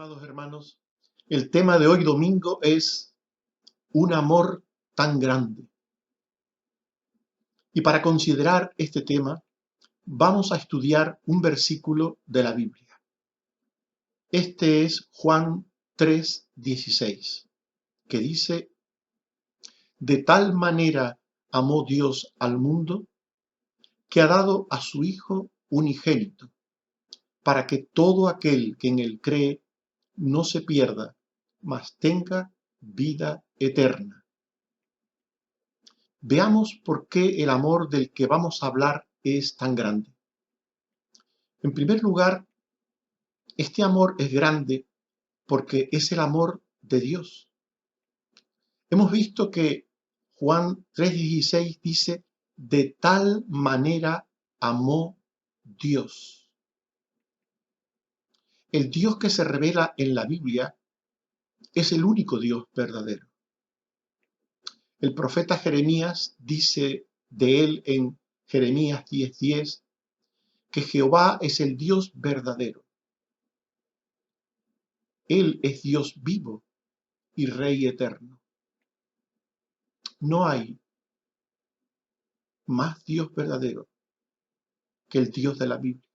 Amados hermanos, el tema de hoy domingo es un amor tan grande. Y para considerar este tema, vamos a estudiar un versículo de la Biblia. Este es Juan 3:16, que dice: de tal manera amó Dios al mundo, que ha dado a su Hijo unigénito, para que todo aquel que en él cree no se pierda, mas tenga vida eterna. Veamos por qué el amor del que vamos a hablar es tan grande. En primer lugar, este amor es grande porque es el amor de Dios. Hemos visto que Juan 3:16 dice: de tal manera amó Dios. El Dios que se revela en la Biblia es el único Dios verdadero. El profeta Jeremías dice de él en Jeremías 10:10 que Jehová es el Dios verdadero. Él es Dios vivo y Rey eterno. No hay más Dios verdadero que el Dios de la Biblia.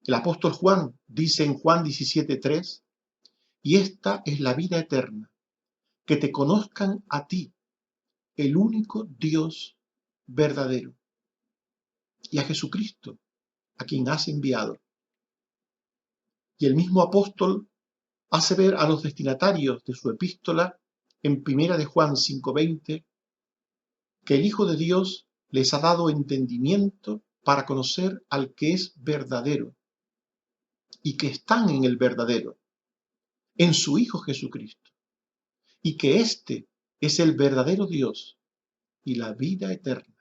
El apóstol Juan dice en Juan 17:3: y esta es la vida eterna, que te conozcan a ti, el único Dios verdadero, y a Jesucristo, a quien has enviado. Y el mismo apóstol hace ver a los destinatarios de su epístola en 1 de Juan 5:20 que el Hijo de Dios les ha dado entendimiento para conocer al que es verdadero y que están en el verdadero, en su Hijo Jesucristo, y que éste es el verdadero Dios y la vida eterna.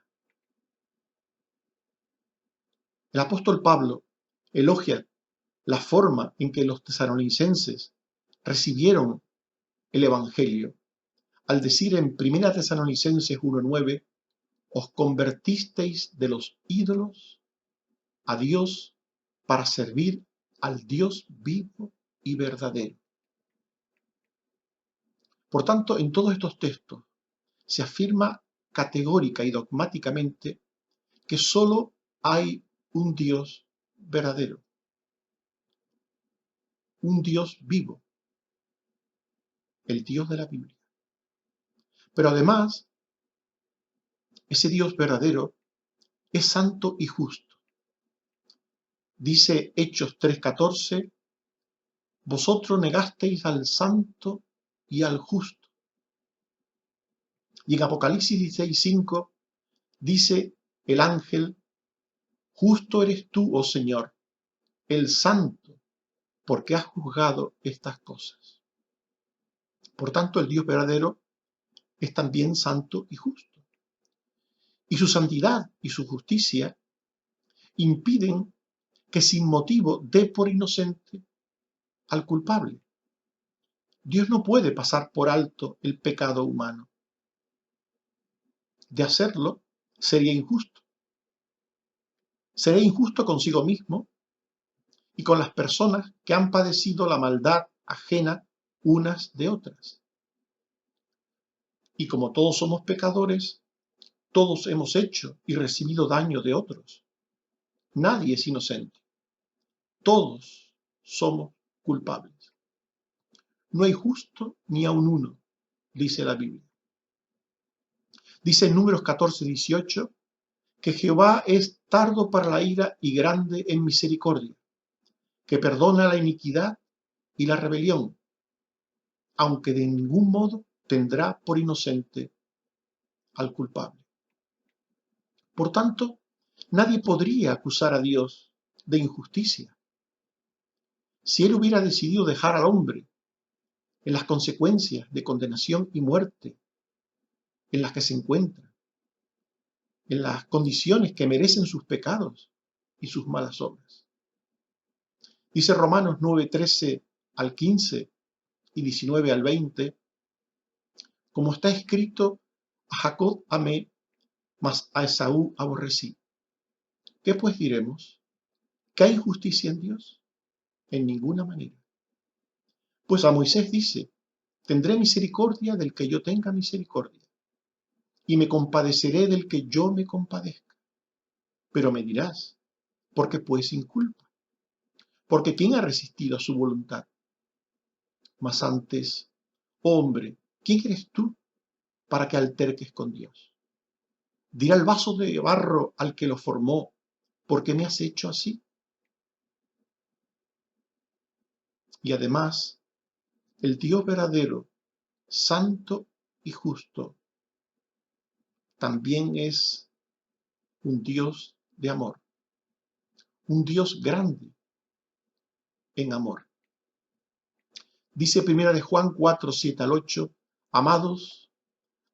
El apóstol Pablo elogia la forma en que los tesalonicenses recibieron el Evangelio al decir en 1 Tesalonicenses 1:9: os convertisteis de los ídolos a Dios para servir al Dios vivo y verdadero. Por tanto, en todos estos textos se afirma categórica y dogmáticamente que solo hay un Dios verdadero, un Dios vivo, el Dios de la Biblia. Pero además, ese Dios verdadero es santo y justo. Dice Hechos 3:14: vosotros negasteis al santo y al justo. Y en Apocalipsis 16:5 dice el ángel: justo eres tú, oh Señor, el santo, porque has juzgado estas cosas. Por tanto, el Dios verdadero es también santo y justo. Y su santidad y su justicia impiden que sin motivo dé por inocente al culpable. Dios no puede pasar por alto el pecado humano. De hacerlo, sería injusto. Sería injusto consigo mismo y con las personas que han padecido la maldad ajena unas de otras. Y como todos somos pecadores, todos hemos hecho y recibido daño de otros. Nadie es inocente. Todos somos culpables. No hay justo ni aun uno, dice la Biblia. Dice en Números 14:18 que Jehová es tardo para la ira y grande en misericordia, que perdona la iniquidad y la rebelión, aunque de ningún modo tendrá por inocente al culpable. Por tanto, nadie podría acusar a Dios de injusticia. Si Él hubiera decidido dejar al hombre en las consecuencias de condenación y muerte en las que se encuentra, en las condiciones que merecen sus pecados y sus malas obras. Dice Romanos 9:13 al 15 y 19 al 20, como está escrito: a Jacob amé, mas a Esaú aborrecí. ¿Qué pues diremos? ¿Que hay justicia en Dios? en ninguna manera. Pues a Moisés dice, tendré misericordia del que yo tenga misericordia, y me compadeceré del que yo me compadezca. Pero me dirás, ¿por qué pues sin culpa? Porque ¿quién ha resistido a su voluntad? Mas antes, hombre, ¿quién eres tú para que alterques con Dios? Dirá el vaso de barro al que lo formó, ¿por qué me has hecho así? Y además, el Dios verdadero, santo y justo, también es un Dios de amor, un Dios grande en amor. Dice primera de Juan 4, 7 al 8, amados,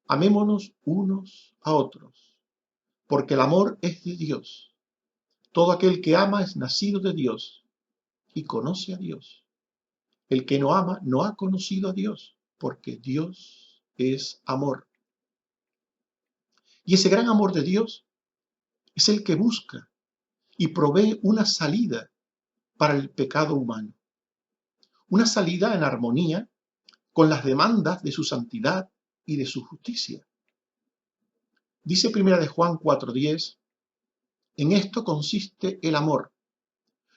amémonos unos a otros, porque el amor es de Dios. Todo aquel que ama es nacido de Dios y conoce a Dios. El que no ama no ha conocido a Dios, porque Dios es amor. Y ese gran amor de Dios es el que busca y provee una salida para el pecado humano. Una salida en armonía con las demandas de su santidad y de su justicia. Dice primera de Juan 4:10, en esto consiste el amor,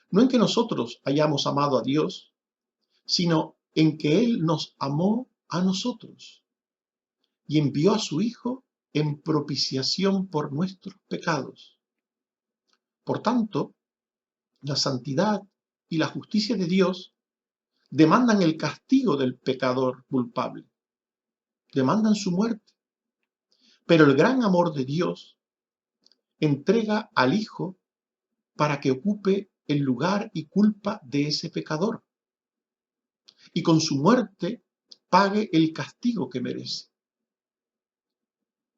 no en que nosotros hayamos amado a Dios, sino en que Él nos amó a nosotros y envió a su Hijo en propiciación por nuestros pecados. Por tanto, la santidad y la justicia de Dios demandan el castigo del pecador culpable, demandan su muerte. Pero el gran amor de Dios entrega al Hijo para que ocupe el lugar y culpa de ese pecador y con su muerte pague el castigo que merece.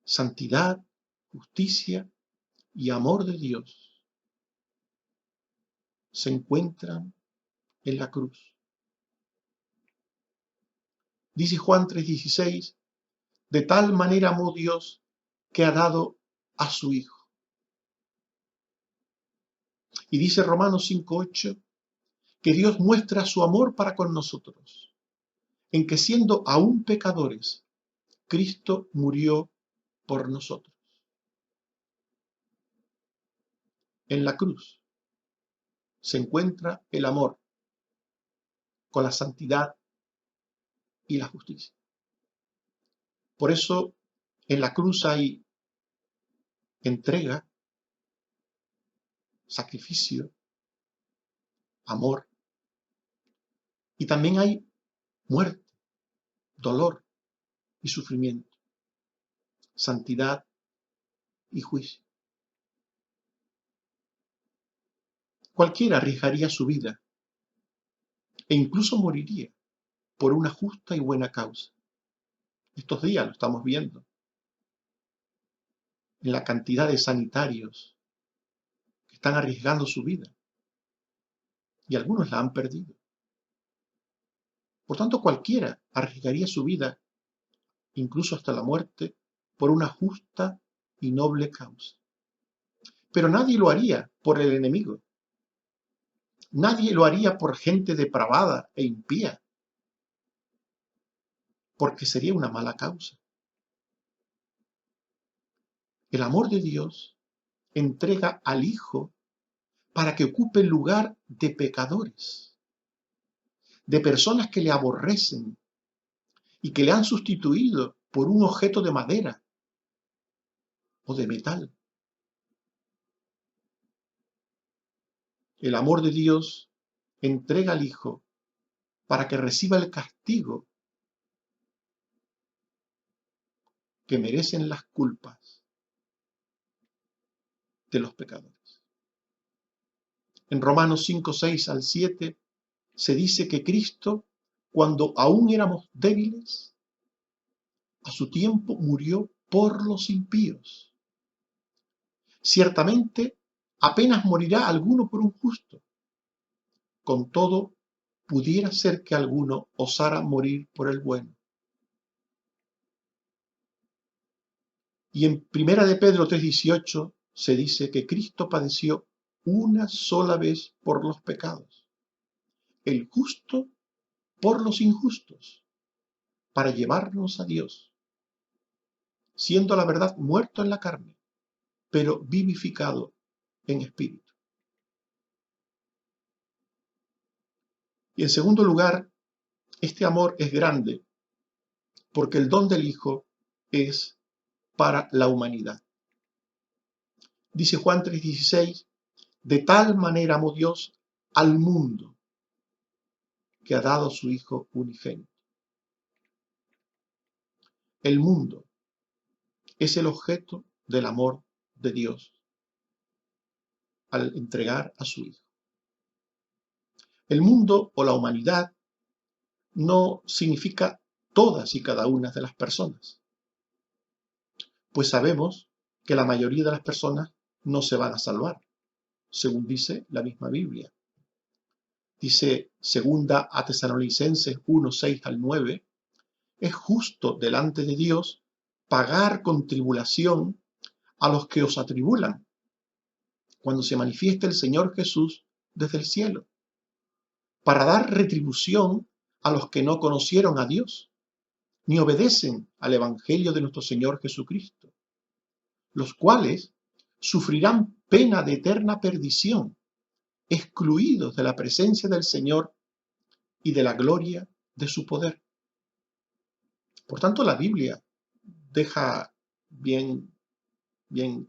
Santidad, justicia y amor de Dios se encuentran en la cruz. Dice Juan 3:16, de tal manera amó Dios que ha dado a su Hijo. Y dice Romanos 5:8, que Dios muestra su amor para con nosotros, en que siendo aún pecadores, Cristo murió por nosotros. En la cruz se encuentra el amor con la santidad y la justicia. Por eso en la cruz hay entrega, sacrificio, amor, y también hay muerte, dolor y sufrimiento, santidad y juicio. Cualquiera arriesgaría su vida e incluso moriría por una justa y buena causa. Estos días lo estamos viendo en la cantidad de sanitarios que están arriesgando su vida y algunos la han perdido. Por tanto, cualquiera arriesgaría su vida, incluso hasta la muerte, por una justa y noble causa. Pero nadie lo haría por el enemigo. Nadie lo haría por gente depravada e impía, porque sería una mala causa. El amor de Dios entrega al Hijo para que ocupe el lugar de pecadores, de personas que le aborrecen y que le han sustituido por un objeto de madera o de metal. El amor de Dios entrega al Hijo para que reciba el castigo que merecen las culpas de los pecadores. En Romanos 5, 6 al 7 se dice que Cristo, cuando aún éramos débiles, a su tiempo murió por los impíos. Ciertamente, apenas morirá alguno por un justo. Con todo, pudiera ser que alguno osara morir por el bueno. Y en Primera de Pedro 3:18 se dice que Cristo padeció una sola vez por los pecados, el justo por los injustos, para llevarnos a Dios, siendo la verdad muerto en la carne, pero vivificado en espíritu. Y en segundo lugar, este amor es grande porque el don del Hijo es para la humanidad. Dice Juan 3:16, de tal manera amó Dios al mundo que ha dado su Hijo unigénito. El mundo es el objeto del amor de Dios al entregar a su Hijo. El mundo o la humanidad no significa todas y cada una de las personas, pues sabemos que la mayoría de las personas no se van a salvar, según dice la misma Biblia. Dice segunda a Tesalonicenses 1:6-9, es justo delante de Dios pagar con tribulación a los que os atribulan, cuando se manifieste el Señor Jesús desde el cielo, para dar retribución a los que no conocieron a Dios, ni obedecen al Evangelio de nuestro Señor Jesucristo, los cuales sufrirán pena de eterna perdición, excluidos de la presencia del Señor y de la gloria de su poder. Por tanto, la Biblia deja bien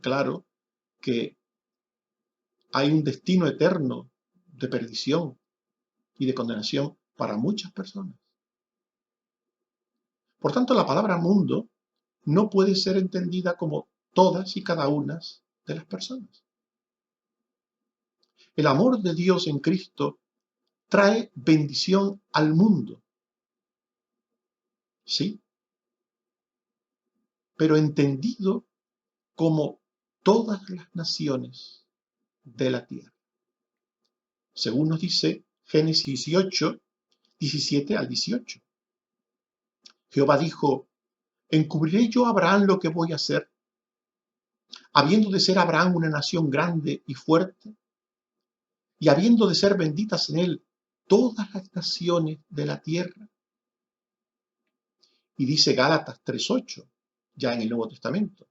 claro que hay un destino eterno de perdición y de condenación para muchas personas. Por tanto, la palabra mundo no puede ser entendida como todas y cada una de las personas. El amor de Dios en Cristo trae bendición al mundo, sí, pero entendido como todas las naciones de la tierra. Según nos dice Génesis 18, 17-18. Jehová dijo, ¿encubriré yo a Abraham lo que voy a hacer, habiendo de ser Abraham una nación grande y fuerte, y habiendo de ser benditas en él todas las naciones de la tierra? Y dice Gálatas 3:8, ya en el Nuevo Testamento.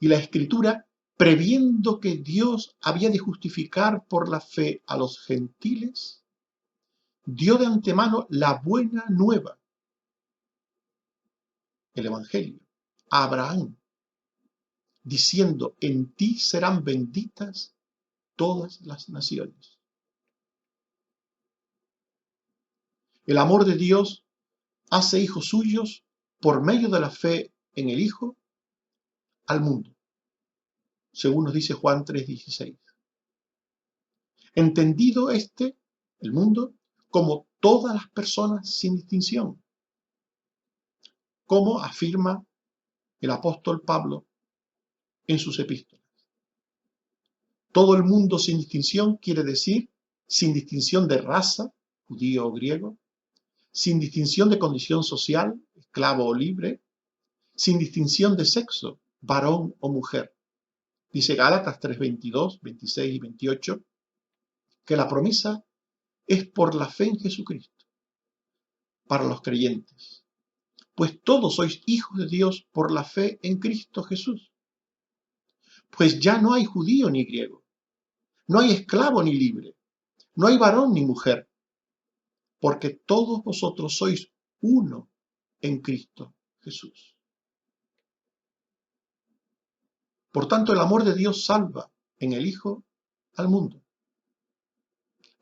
Y la Escritura, previendo que Dios había de justificar por la fe a los gentiles, dio de antemano la buena nueva, el Evangelio, a Abraham, diciendo, en ti serán benditas todas las naciones. El amor de Dios hace hijos suyos por medio de la fe en el Hijo al mundo, según nos dice Juan 3:16. Entendido el mundo, como todas las personas sin distinción, como afirma el apóstol Pablo en sus epístolas. Todo el mundo sin distinción quiere decir sin distinción de raza, judío o griego, sin distinción de condición social, esclavo o libre, sin distinción de sexo, varón o mujer. Dice Gálatas 3:22, 26 y 28, que la promesa es por la fe en Jesucristo, para los creyentes. Pues todos sois hijos de Dios por la fe en Cristo Jesús. Pues ya no hay judío ni griego, no hay esclavo ni libre, no hay varón ni mujer, porque todos vosotros sois uno en Cristo Jesús. Por tanto, el amor de Dios salva en el Hijo al mundo,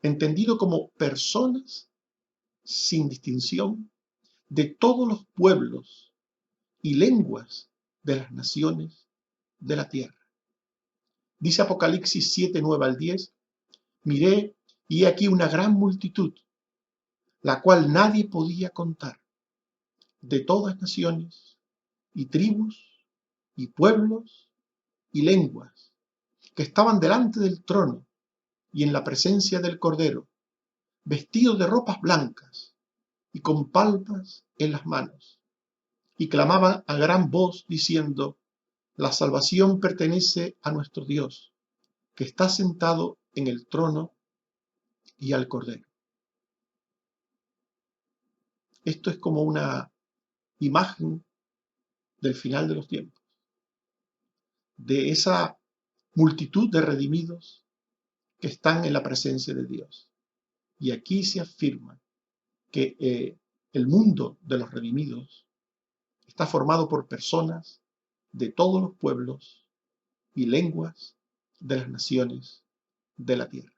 entendido como personas sin distinción de todos los pueblos y lenguas de las naciones de la tierra. Dice Apocalipsis 7:9-10, miré y he aquí una gran multitud, la cual nadie podía contar, de todas naciones y tribus y pueblos y lenguas, que estaban delante del trono y en la presencia del Cordero, vestidos de ropas blancas y con palmas en las manos, y clamaban a gran voz diciendo, la salvación pertenece a nuestro Dios, que está sentado en el trono y al Cordero. Esto es como una imagen del final de los tiempos, de esa multitud de redimidos que están en la presencia de Dios. Y aquí se afirma que el mundo de los redimidos está formado por personas de todos los pueblos y lenguas de las naciones de la tierra.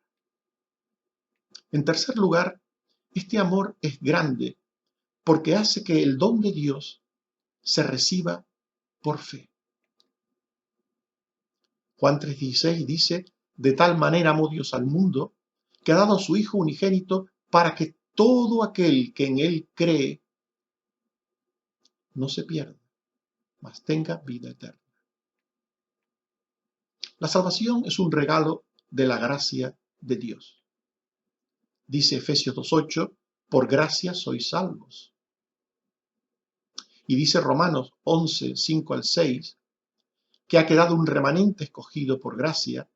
En tercer lugar, este amor es grande porque hace que el don de Dios se reciba por fe. Juan 3:16 dice, de tal manera amó Dios al mundo, que ha dado a su Hijo unigénito para que todo aquel que en Él cree no se pierda, mas tenga vida eterna. La salvación es un regalo de la gracia de Dios. Dice Efesios 2:8, por gracia sois salvos. Y dice Romanos 11:5-6, que ha quedado un remanente escogido por gracia,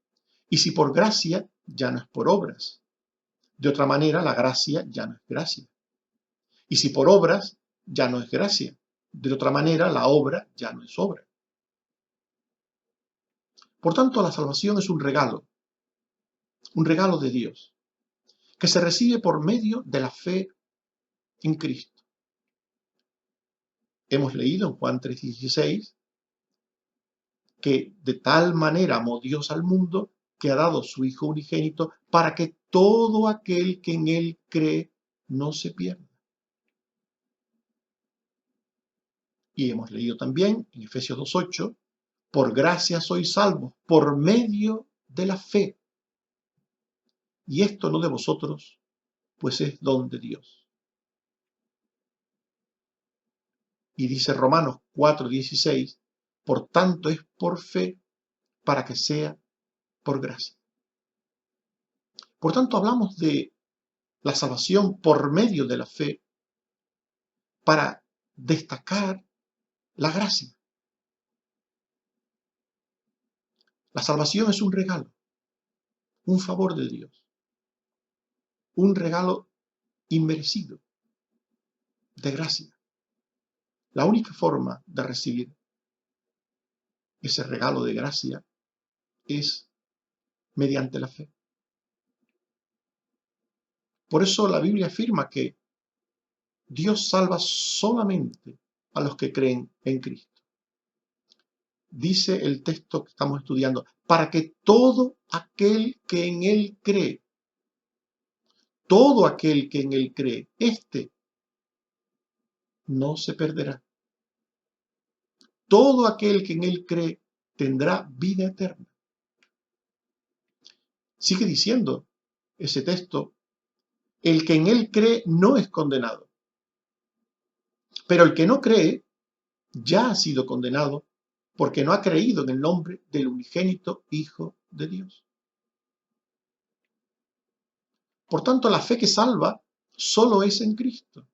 y si por gracia, ya no es por obras. De otra manera, la gracia ya no es gracia. Y si por obras, ya no es gracia. De otra manera, la obra ya no es obra. Por tanto, la salvación es un regalo de Dios, que se recibe por medio de la fe en Cristo. Hemos leído en Juan 3:16 que de tal manera amó Dios al mundo que ha dado su Hijo unigénito para que todo aquel que en Él cree no se pierda. Y hemos leído también en Efesios 2:8, por gracia sois salvos, por medio de la fe. Y esto no de vosotros, pues es don de Dios. Y dice Romanos 4:16, por tanto es por fe para que sea por gracia. Por tanto, hablamos de la salvación por medio de la fe para destacar la gracia. La salvación es un regalo, un favor de Dios, un regalo inmerecido de gracia. La única forma de recibir ese regalo de gracia es mediante la fe. Por eso la Biblia afirma que Dios salva solamente a los que creen en Cristo. Dice el texto que estamos estudiando, para que todo aquel que en Él cree, todo aquel que en Él cree, éste no se perderá. Todo aquel que en Él cree tendrá vida eterna. Sigue diciendo ese texto, el que en Él cree no es condenado, pero el que no cree ya ha sido condenado porque no ha creído en el nombre del unigénito Hijo de Dios. Por tanto, la fe que salva solo es en Cristo.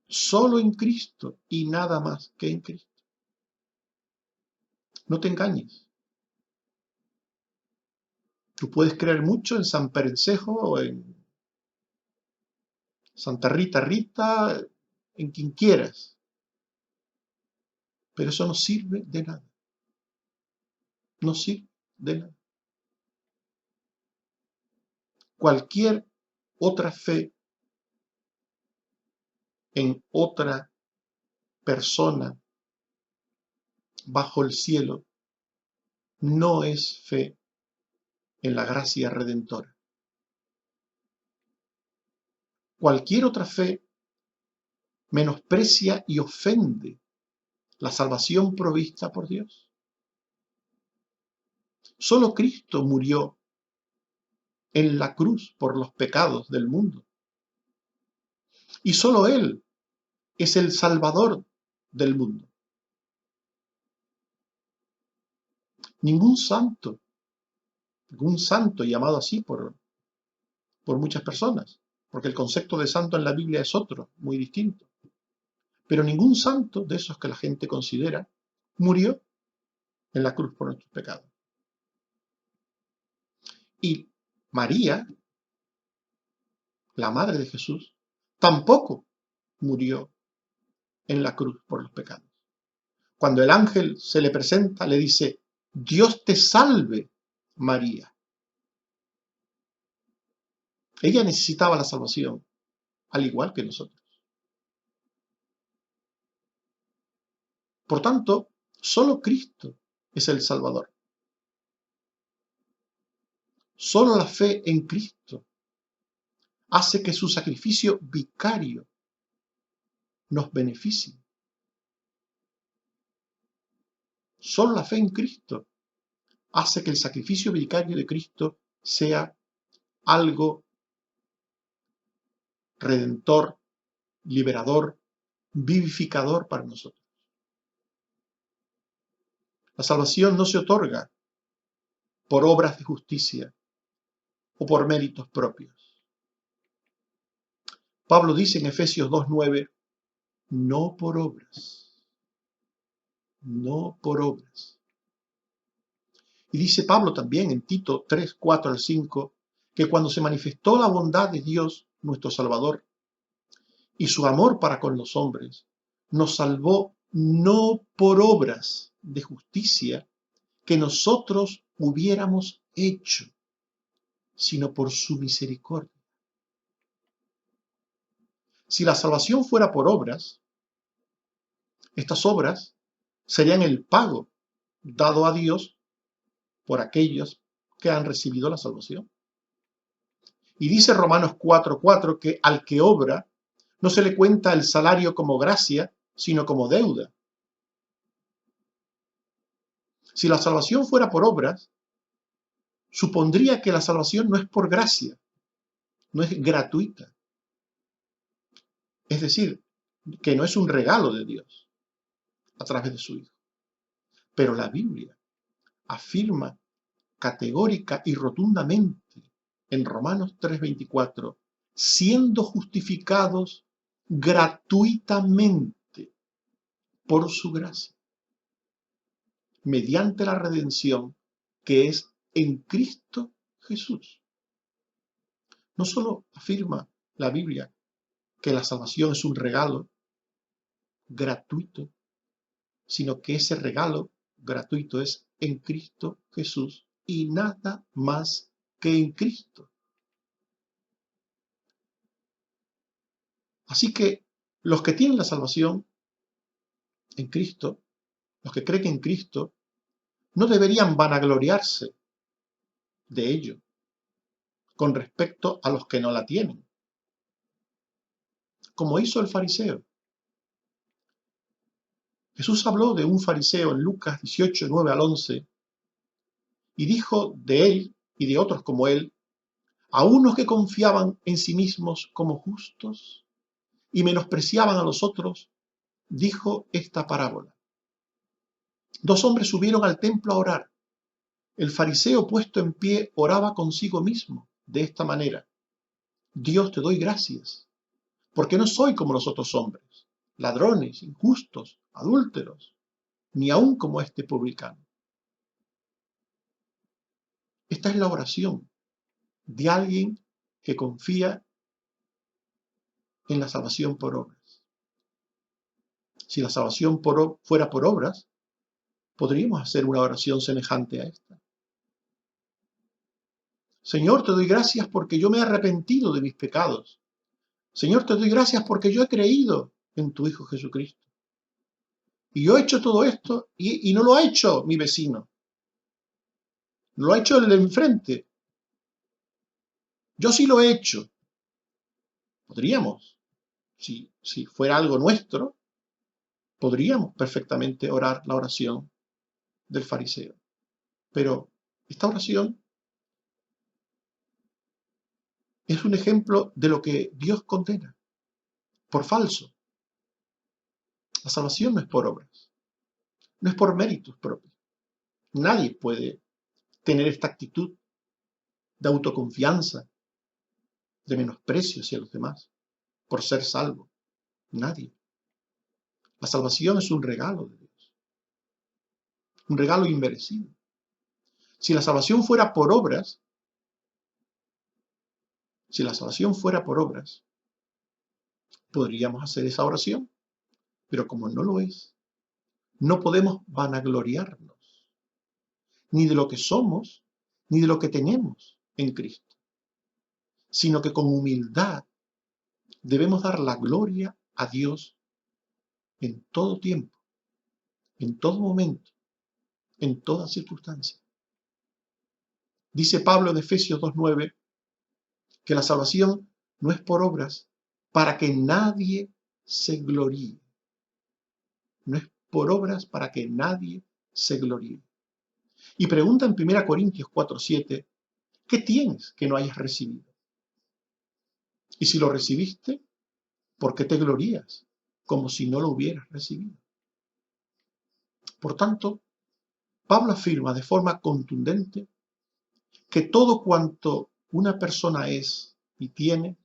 Solo en Cristo y nada más que en Cristo. No te engañes. Tú puedes creer mucho en San Perencejo o en Santa Rita Rita, en quien quieras, pero eso no sirve de nada. No sirve de nada. Cualquier otra fe en otra persona bajo el cielo no es fe en la gracia redentora. Cualquier otra fe menosprecia y ofende la salvación provista por Dios. Solo Cristo murió en la cruz por los pecados del mundo. Y solo Él es el Salvador del mundo. Ningún santo llamado así por muchas personas, porque el concepto de santo en la Biblia es otro, muy distinto. Pero ningún santo de esos que la gente considera murió en la cruz por nuestros pecados. Y María la madre de Jesús, tampoco murió en la cruz por los pecados. Cuando el ángel se le presenta, le dice: Dios te salve, María. Ella necesitaba la salvación, al igual que nosotros. Por tanto, solo Cristo es el Salvador. Solo la fe en Cristo hace que su sacrificio vicario nos beneficie. Solo la fe en Cristo hace que el sacrificio vicario de Cristo sea algo redentor, liberador, vivificador para nosotros. La salvación no se otorga por obras de justicia o por méritos propios. Pablo dice en Efesios 2:9, no por obras, no por obras. Y dice Pablo también en Tito 3:4-5, que cuando se manifestó la bondad de Dios, nuestro Salvador, y su amor para con los hombres, nos salvó no por obras de justicia que nosotros hubiéramos hecho, sino por su misericordia. Si la salvación fuera por obras, estas obras serían el pago dado a Dios por aquellos que han recibido la salvación. Y dice Romanos 4:4 que al que obra no se le cuenta el salario como gracia, sino como deuda. Si la salvación fuera por obras, supondría que la salvación no es por gracia, no es gratuita. Es decir, que no es un regalo de Dios a través de su Hijo. Pero la Biblia afirma categórica y rotundamente en Romanos 3:24, siendo justificados gratuitamente por su gracia, mediante la redención que es en Cristo Jesús. No solo afirma la Biblia que la salvación es un regalo gratuito, sino que ese regalo gratuito es en Cristo Jesús y nada más que en Cristo. Así que los que tienen la salvación en Cristo, los que creen en Cristo, no deberían vanagloriarse de ello con respecto a los que no la tienen, como hizo el fariseo. Jesús habló de un fariseo en Lucas 18:9-11 y dijo de él y de otros como él, a unos que confiaban en sí mismos como justos y menospreciaban a los otros, dijo esta parábola. Dos hombres subieron al templo a orar. El fariseo puesto en pie oraba consigo mismo de esta manera: Dios, te doy gracias, porque no soy como los otros hombres, ladrones, injustos, adúlteros, ni aun como este publicano. Esta es la oración de alguien que confía en la salvación por obras. Si la salvación fuera por obras, podríamos hacer una oración semejante a esta. Señor, te doy gracias porque yo me he arrepentido de mis pecados. Señor, te doy gracias porque yo he creído en tu Hijo Jesucristo. Y yo he hecho todo esto y no lo ha hecho mi vecino. No lo ha hecho el de enfrente. Yo sí lo he hecho. Podríamos, si fuera algo nuestro, podríamos perfectamente orar la oración del fariseo. Pero esta oración es un ejemplo de lo que Dios condena por falso. La salvación no es por obras, no es por méritos propios. Nadie puede tener esta actitud de autoconfianza, de menosprecio hacia los demás, por ser salvo. Nadie. La salvación es un regalo de Dios, un regalo inmerecido. Si la salvación fuera por obras, Si la salvación fuera por obras, podríamos hacer esa oración, pero como no lo es, no podemos vanagloriarnos ni de lo que somos, ni de lo que tenemos en Cristo, sino que con humildad debemos dar la gloria a Dios en todo tiempo, en todo momento, en toda circunstancia. Dice Pablo en Efesios 2:9 que la salvación no es por obras para que nadie se gloríe. No es por obras para que nadie se gloríe. Y pregunta en 1 Corintios 4:7, ¿qué tienes que no hayas recibido? Y si lo recibiste, ¿por qué te glorías como si no lo hubieras recibido? Por tanto, Pablo afirma de forma contundente que todo cuanto una persona es y tiene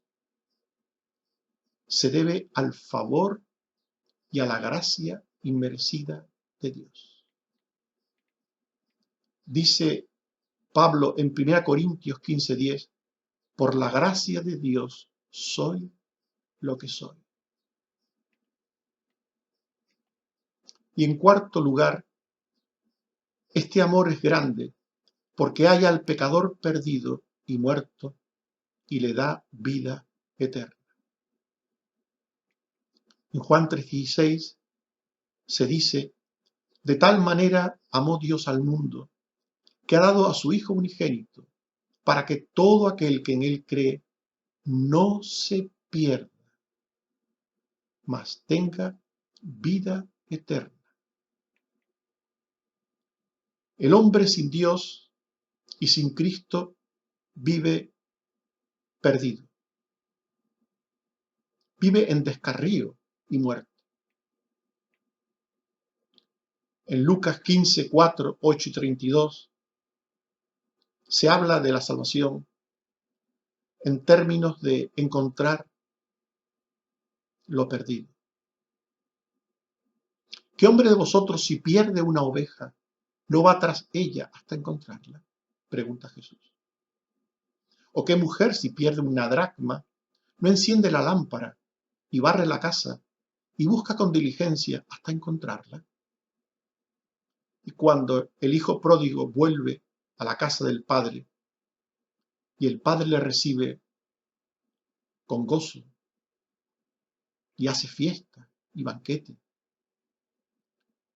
se debe al favor y a la gracia inmerecida de Dios. Dice Pablo en 1 Corintios 15:10, por la gracia de Dios soy lo que soy. Y en cuarto lugar, este amor es grande porque halla al pecador perdido y muerto y le da vida eterna. En Juan 3:16 se dice, de tal manera amó Dios al mundo, que ha dado a su Hijo unigénito, para que todo aquel que en él cree no se pierda, mas tenga vida eterna. El hombre sin Dios y sin Cristo vive perdido, vive en descarrío y muerte. En Lucas 15:4, 8 y 32 se habla de la salvación en términos de encontrar lo perdido. ¿Qué hombre de vosotros si pierde una oveja no va tras ella hasta encontrarla? Pregunta Jesús. ¿O qué mujer si pierde una dracma no enciende la lámpara y barre la casa y busca con diligencia hasta encontrarla? Y cuando el hijo pródigo vuelve a la casa del padre y el padre le recibe con gozo y hace fiesta y banquete,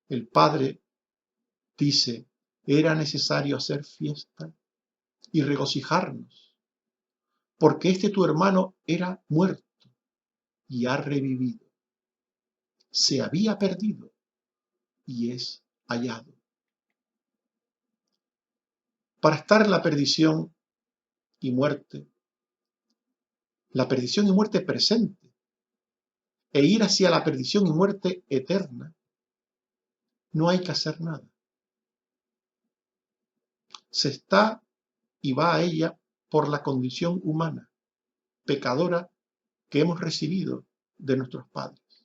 el padre dice, era necesario hacer fiesta y regocijarnos, porque este tu hermano era muerto y ha revivido, se había perdido y es hallado. Para estar en la perdición y muerte presente, e ir hacia la perdición y muerte eterna, no hay que hacer nada. Se está y va a ella por la condición humana, pecadora, que hemos recibido de nuestros padres.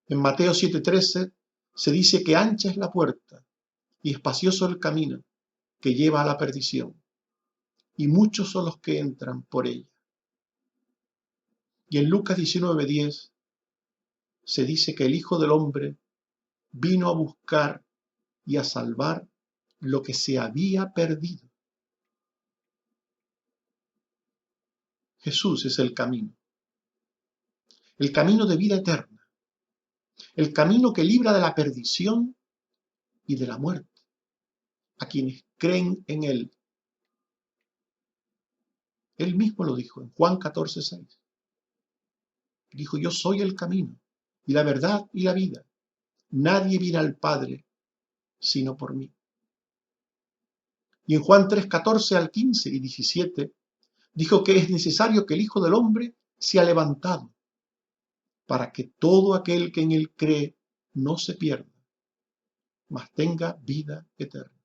En Mateo 7:13 se dice que ancha es la puerta y espacioso el camino que lleva a la perdición, y muchos son los que entran por ella. Y en Lucas 19:10 se dice que el Hijo del Hombre vino a buscar y a salvar lo que se había perdido. Jesús es el camino de vida eterna, el camino que libra de la perdición y de la muerte a quienes creen en Él. Él mismo lo dijo en Juan 14:6. Dijo, yo soy el camino y la verdad y la vida. Nadie viene al Padre sino por mí. Y en Juan 3:14 al 15 y 17 dijo que es necesario que el Hijo del Hombre sea levantado para que todo aquel que en Él cree no se pierda, mas tenga vida eterna.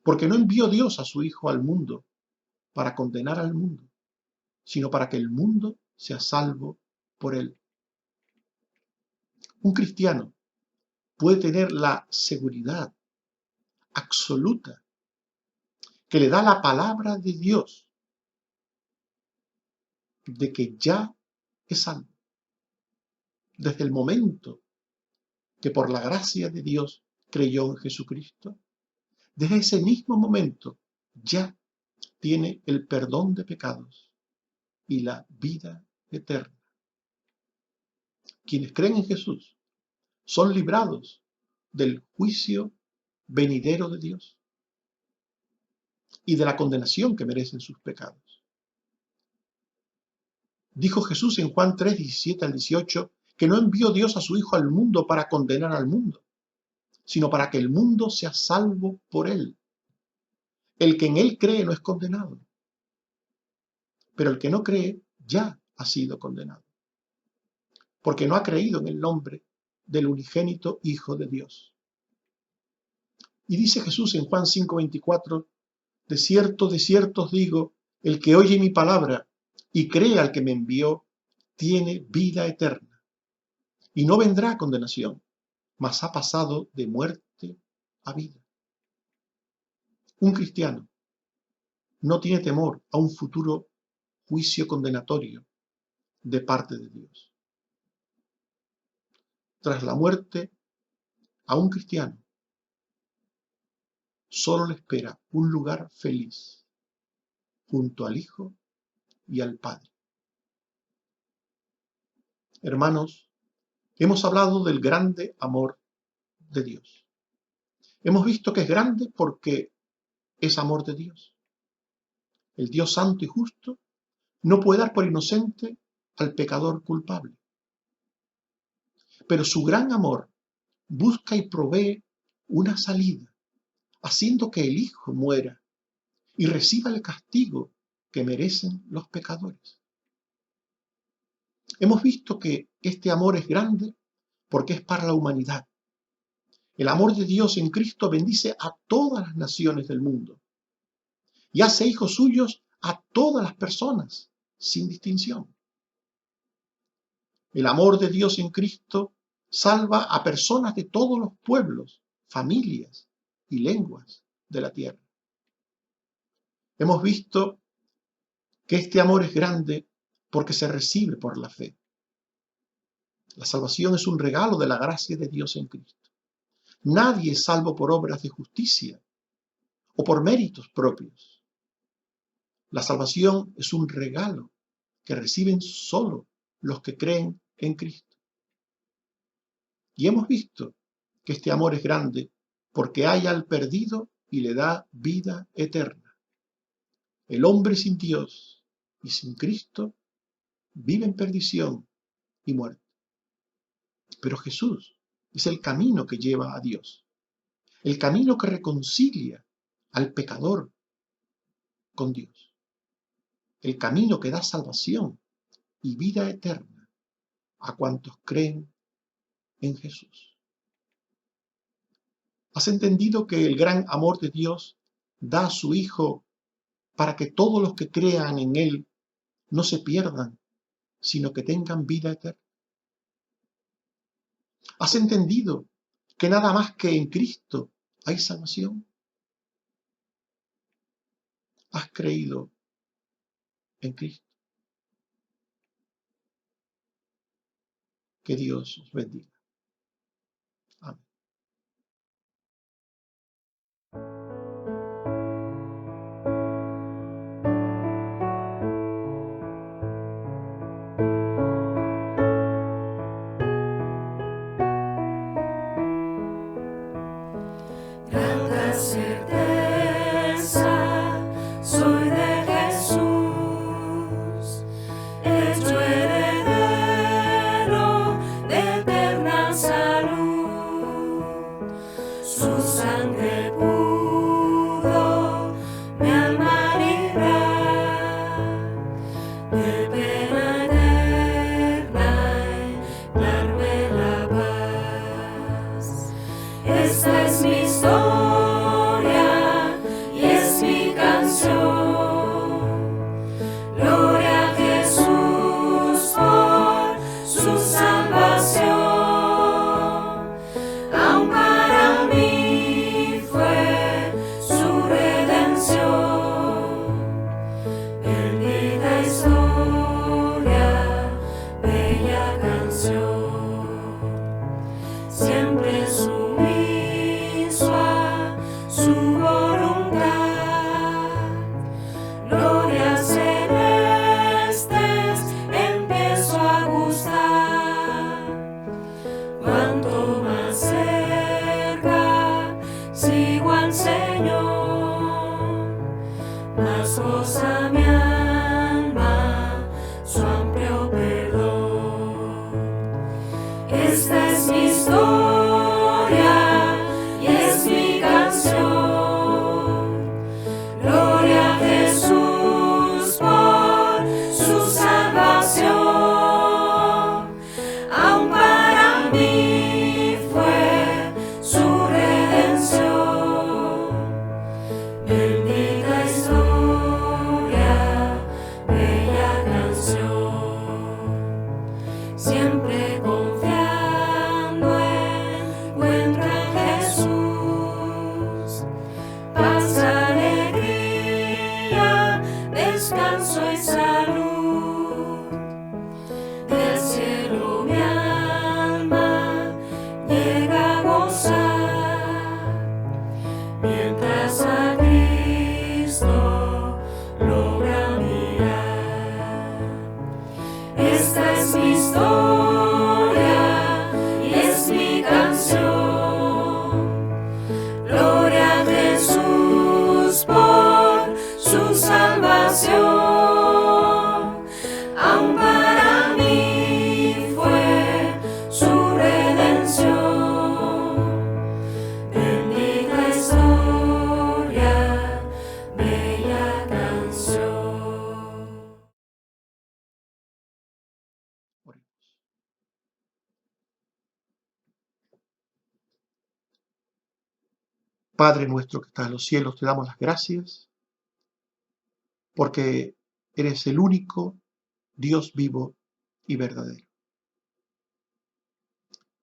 Porque no envió Dios a su Hijo al mundo para condenar al mundo, sino para que el mundo sea salvo por Él. Un cristiano puede tener la seguridad absoluta que le da la palabra de Dios de que ya es salvo. Desde el momento que por la gracia de Dios creyó en Jesucristo, desde ese mismo momento ya tiene el perdón de pecados y la vida eterna. Quienes creen en Jesús son librados del juicio venidero de Dios y de la condenación que merecen sus pecados. Dijo Jesús en Juan 3, 17 al 18, que no envió Dios a su Hijo al mundo para condenar al mundo, sino para que el mundo sea salvo por él. El que en él cree no es condenado, pero el que no cree ya ha sido condenado, porque no ha creído en el nombre del unigénito Hijo de Dios. Y dice Jesús en Juan 5, 24, de cierto os digo, el que oye mi palabra y cree al que me envió, tiene vida eterna, y no vendrá a condenación, mas ha pasado de muerte a vida. Un cristiano no tiene temor a un futuro juicio condenatorio de parte de Dios. Tras la muerte, a un cristiano solo le espera un lugar feliz junto al Hijo y al Padre. Hermanos, hemos hablado del grande amor de Dios. Hemos visto que es grande porque es amor de Dios. El Dios santo y justo no puede dar por inocente al pecador culpable. Pero su gran amor busca y provee una salida, haciendo que el Hijo muera y reciba el castigo que merecen los pecadores. Hemos visto que este amor es grande porque es para la humanidad. El amor de Dios en Cristo bendice a todas las naciones del mundo y hace hijos suyos a todas las personas, sin distinción. El amor de Dios en Cristo salva a personas de todos los pueblos, familias y lenguas de la tierra. Hemos visto que este amor es grande porque se recibe por la fe. La salvación es un regalo de la gracia de Dios en Cristo. Nadie es salvo por obras de justicia o por méritos propios. La salvación es un regalo que reciben solo los que creen en Cristo. Y hemos visto que este amor es grande porque halla al perdido y le da vida eterna. El hombre sin Dios y sin Cristo vive en perdición y muerte. Pero Jesús es el camino que lleva a Dios, el camino que reconcilia al pecador con Dios, el camino que da salvación y vida eterna a cuantos creen en Jesús. ¿Has entendido que el gran amor de Dios da a su Hijo para que todos los que crean en Él no se pierdan, sino que tengan vida eterna? ¿Has entendido que nada más que en Cristo hay salvación? ¿Has creído en Cristo? Que Dios os bendiga. Amén. Grande certeza soy de Jesús, hecho heredero de eterna salud, su sangre pura Mas goza mi alma su amplio perdón. Esta es mi historia y es mi canción. Gloria a Jesús por su salvación. Aún para mí fue su redención. Bendita historia, bella canción. Siempre confiando encuentro en Jesús. Paz, alegría, descanso y salud. Del cielo mi alma llega a gozar, mientras a Cristo logra mirar. Esta es mi historia y es mi canción. Gloria a Jesús por su salvación. Aún para mí fue su redención. Bendita historia, bella canción. Oremos. Padre nuestro que estás en los cielos, te damos las gracias porque eres el único Dios vivo y verdadero.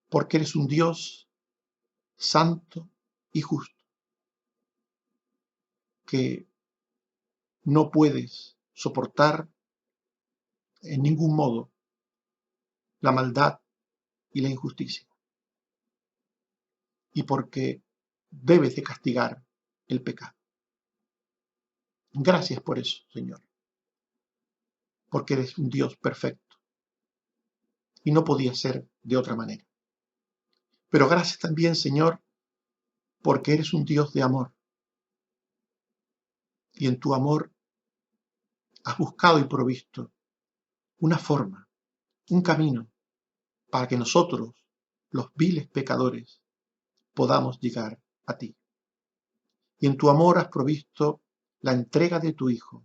Porque eres un Dios santo y justo, que no puedes soportar en ningún modo la maldad y la injusticia. Y porque debes de castigar el pecado. Gracias por eso, Señor. Porque eres un Dios perfecto. Y no podía ser de otra manera. Pero gracias también, Señor, porque eres un Dios de amor. Y en tu amor has buscado y provisto una forma, un camino, para que nosotros, los viles pecadores, podamos llegar a ti. Y en tu amor has provisto la entrega de tu Hijo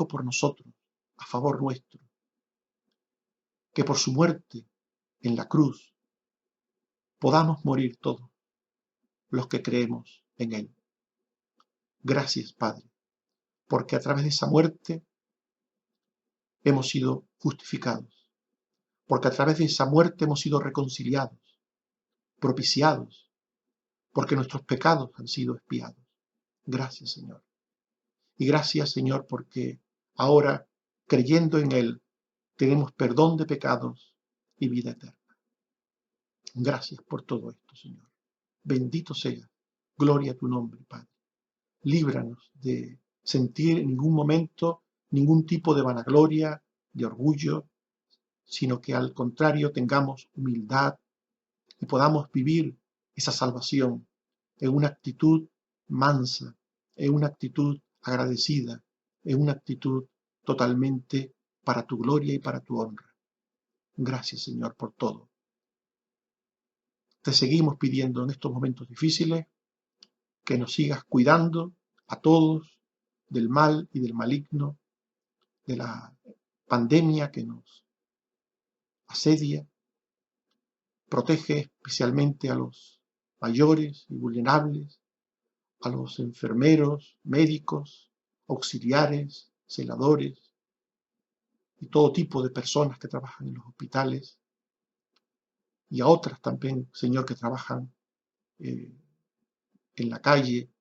por nosotros, a favor nuestro, que por su muerte en la cruz podamos morir todos los que creemos en Él. Gracias, Padre, porque a través de esa muerte hemos sido justificados, porque a través de esa muerte hemos sido reconciliados, propiciados, porque nuestros pecados han sido expiados. Gracias, Señor. Y gracias, Señor, porque ahora, creyendo en Él, tenemos perdón de pecados y vida eterna. Gracias por todo esto, Señor. Bendito sea. Gloria a tu nombre, Padre. Líbranos de sentir en ningún momento ningún tipo de vanagloria, de orgullo, sino que al contrario tengamos humildad y podamos vivir esa salvación en una actitud mansa, en una actitud agradecida, en una actitud totalmente para tu gloria y para tu honra. Gracias, Señor, por todo. Te seguimos pidiendo en estos momentos difíciles que nos sigas cuidando a todos del mal y del maligno, de la pandemia que nos asedia. Protege especialmente a los mayores y vulnerables, a los enfermeros, médicos, auxiliares, celadores y todo tipo de personas que trabajan en los hospitales, y a otras también, Señor, que trabajan en la calle,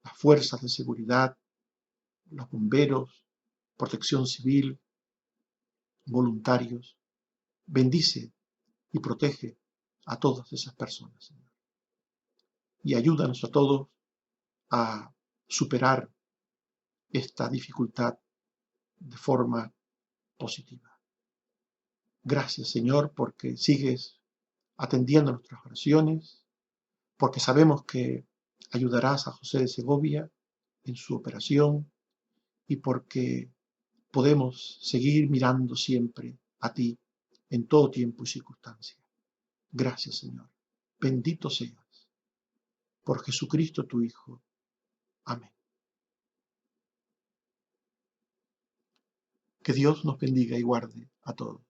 las fuerzas de seguridad, los bomberos, protección civil, voluntarios. Bendice y protege a todas esas personas, Señor. Y ayúdanos a todos a superar esta dificultad de forma positiva. Gracias, Señor, porque sigues atendiendo nuestras oraciones, porque sabemos que ayudarás a José de Segovia en su operación y porque podemos seguir mirando siempre a ti en todo tiempo y circunstancia. Gracias, Señor. Bendito seas. Por Jesucristo tu Hijo. Amén. Que Dios nos bendiga y guarde a todos.